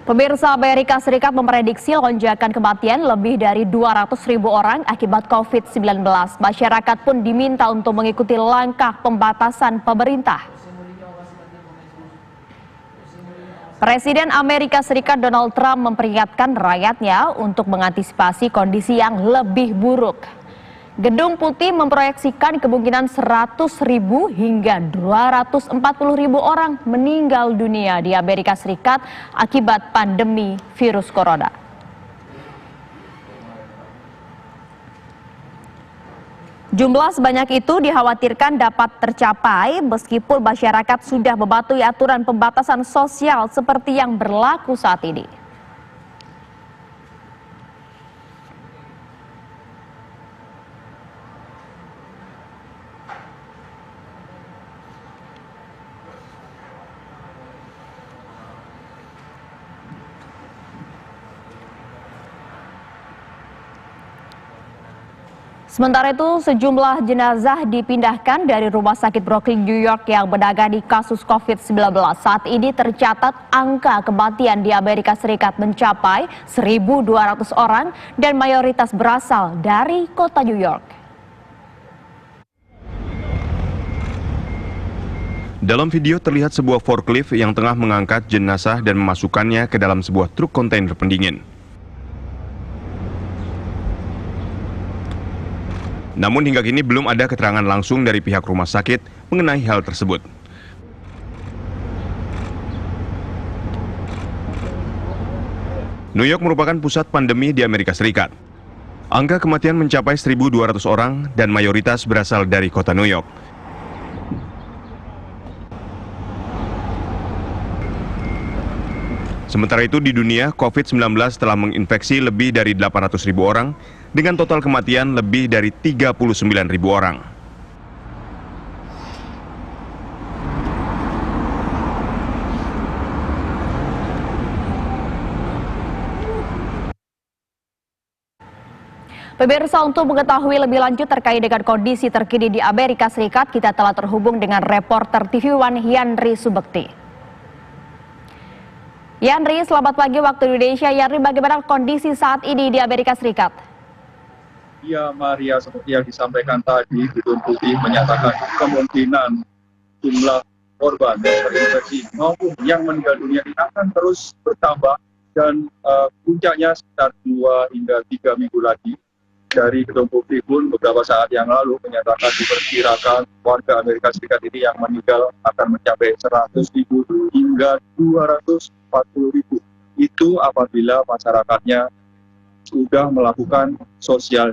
Pemirsa, Amerika Serikat memprediksi lonjakan kematian lebih dari 200.000 orang akibat COVID-19. Masyarakat pun diminta untuk mengikuti langkah pembatasan pemerintah. Presiden Amerika Serikat Donald Trump memperingatkan rakyatnya untuk mengantisipasi kondisi yang lebih buruk. Gedung Putih memproyeksikan kemungkinan 100.000 hingga 240.000 orang meninggal dunia di Amerika Serikat akibat pandemi virus corona. Jumlah sebanyak itu dikhawatirkan dapat tercapai meskipun masyarakat sudah mematuhi aturan pembatasan sosial seperti yang berlaku saat ini. Sementara itu, sejumlah jenazah dipindahkan dari Rumah Sakit Brooklyn, New York yang menangani kasus COVID-19. Saat ini tercatat angka kematian di Amerika Serikat mencapai 1.200 orang dan mayoritas berasal dari kota New York. Dalam video terlihat sebuah forklift yang tengah mengangkat jenazah dan memasukkannya ke dalam sebuah truk kontainer pendingin. Namun hingga kini belum ada keterangan langsung dari pihak rumah sakit mengenai hal tersebut. New York merupakan pusat pandemi di Amerika Serikat. Angka kematian mencapai 1.200 orang dan mayoritas berasal dari kota New York. Sementara itu di dunia, COVID-19 telah menginfeksi lebih dari 800.000 orang dengan total kematian lebih dari 39.000 orang. Pemirsa, untuk mengetahui lebih lanjut terkait dengan kondisi terkini di Amerika Serikat, kita telah terhubung dengan reporter TV One Yandri Subekti. Yandri, selamat pagi waktu Indonesia. Yandri, bagaimana kondisi saat ini di Amerika Serikat? Ya, Maria, seperti yang disampaikan tadi, Gedung Putih menyatakan kemungkinan jumlah korban terinfeksi maupun yang meninggal dunia ini akan terus bertambah dan puncaknya sekitar 2 hingga 3 minggu lagi. Dari Gedung Putih pun beberapa saat yang lalu menyatakan diperkirakan warga Amerika Serikat ini yang meninggal akan mencapai 100.000 hingga 240.000. Itu apabila masyarakatnya sudah melakukan social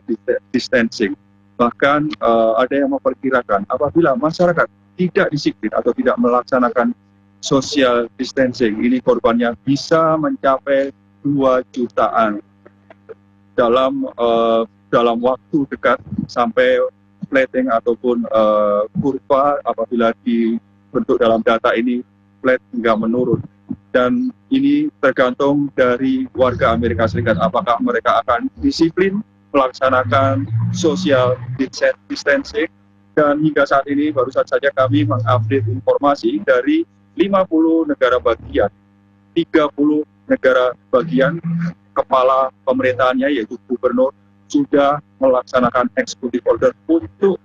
distancing. Bahkan ada yang memperkirakan apabila masyarakat tidak disiplin atau tidak melaksanakan social distancing, ini korbannya bisa mencapai 2 jutaan dalam waktu dekat, sampai flattening ataupun kurva apabila dibentuk dalam data ini flat hingga menurun. Dan ini tergantung dari warga Amerika Serikat, apakah mereka akan disiplin melaksanakan social distancing. Dan hingga saat ini baru saja kami mengupdate informasi dari 50 negara bagian, 30 negara bagian kepala pemerintahannya yaitu gubernur sudah melaksanakan executive order untuk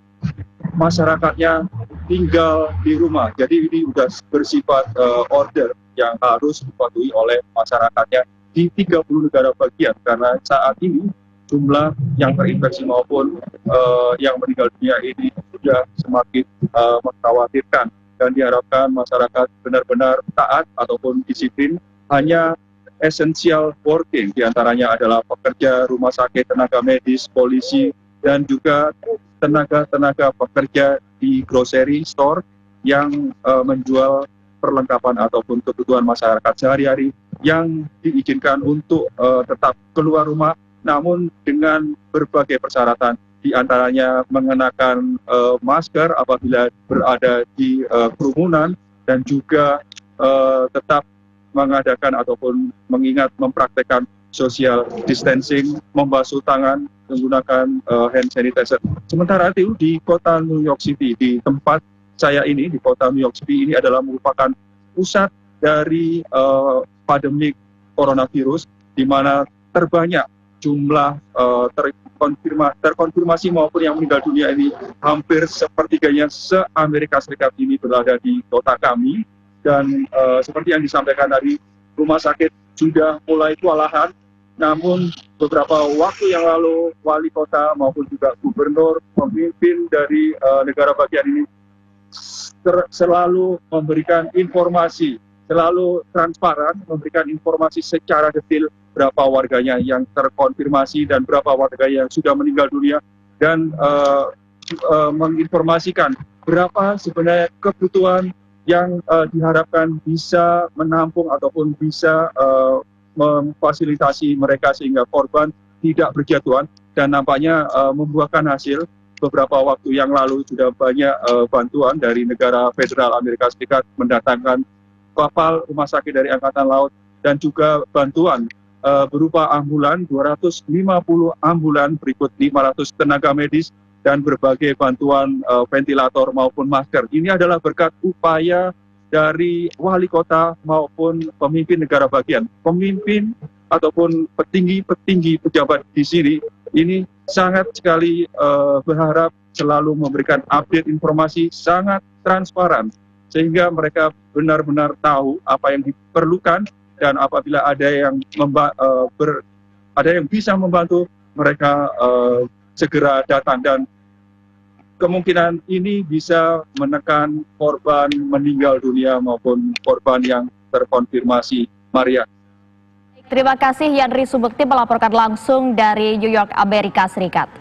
masyarakatnya tinggal di rumah. Jadi ini sudah bersifat order yang harus dipatuhi oleh masyarakatnya di 30 negara bagian, karena saat ini jumlah yang terinfeksi maupun yang meninggal dunia ini sudah semakin mengkhawatirkan, dan diharapkan masyarakat benar-benar taat ataupun disiplin. Hanya essential working, diantaranya adalah pekerja rumah sakit, tenaga medis, polisi, dan juga tenaga pekerja di grocery store yang menjual perlengkapan ataupun kebutuhan masyarakat sehari-hari yang diizinkan untuk tetap keluar rumah, namun dengan berbagai persyaratan, diantaranya mengenakan masker apabila berada di kerumunan, dan juga tetap mengadakan ataupun mengingat mempraktekkan social distancing, membasuh tangan menggunakan hand sanitizer. Sementara itu di kota New York City, di tempat saya ini, di kota New York City ini adalah merupakan pusat dari pandemik coronavirus, di mana terbanyak jumlah terkonfirmasi maupun yang meninggal dunia ini hampir sepertiganya se-Amerika Serikat ini berada di kota kami. Dan seperti yang disampaikan tadi, rumah sakit sudah mulai kewalahan, namun beberapa waktu yang lalu wali kota maupun juga gubernur, pemimpin dari negara bagian ini selalu memberikan informasi, selalu transparan, memberikan informasi secara detail berapa warganya yang terkonfirmasi dan berapa warga yang sudah meninggal dunia, dan menginformasikan berapa sebenarnya kebutuhan yang diharapkan bisa menampung ataupun bisa memfasilitasi mereka sehingga korban tidak berjatuhan, dan nampaknya membuahkan hasil. Beberapa waktu yang lalu sudah banyak bantuan dari negara federal Amerika Serikat mendatangkan kapal rumah sakit dari Angkatan Laut, dan juga bantuan berupa ambulan, 250 ambulan, berikut 500 tenaga medis, dan berbagai bantuan ventilator maupun masker. Ini adalah berkat upaya dari wali kota maupun pemimpin negara bagian. Pemimpin ataupun petinggi pejabat di sini ini sangat sekali berharap selalu memberikan update informasi sangat transparan, sehingga mereka benar-benar tahu apa yang diperlukan, dan apabila ada yang bisa membantu, mereka segera datang, dan kemungkinan ini bisa menekan korban meninggal dunia maupun korban yang terkonfirmasi. Maria. Terima kasih Yandri Subekti melaporkan langsung dari New York, Amerika Serikat.